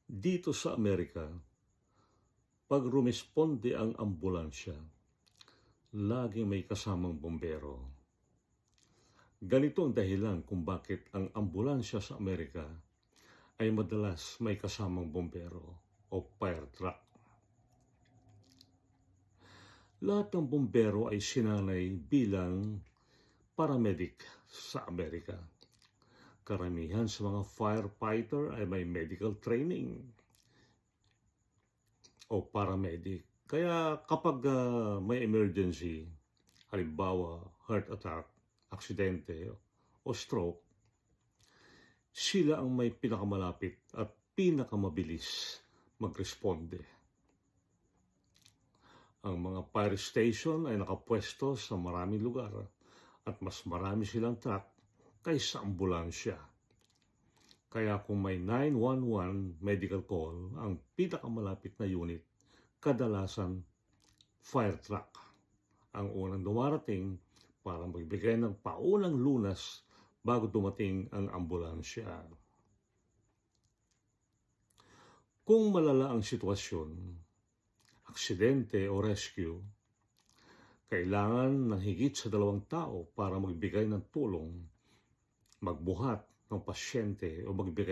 Dito sa Amerika, pag rumesponde ang ambulansya, laging may kasamang bombero. Ganito ang dahilan kung bakit ang ambulansya sa Amerika ay madalas may kasamang bombero o fire truck. Lahat ng bombero ay sinanay bilang paramedic sa Amerika. Karamihan sa mga firefighter ay may medical training o paramedic. Kaya kapag may emergency, halimbawa heart attack, aksidente o stroke, sila ang may pinakamalapit at pinakamabilis magresponde. Ang mga fire station ay nakapwesto sa maraming lugar at mas marami silang truck kaysa ambulansya. Kaya kung may 911 medical call, ang pinakamalapit na unit, kadalasan fire truck ang unang dumarating para magbigay ng paunang lunas bago dumating ang ambulansya. Kung malala ang sitwasyon, aksidente o rescue, kailangan ng higit sa 2 tao para magbigay ng tulong, magbuhat ng pasyente o magbigay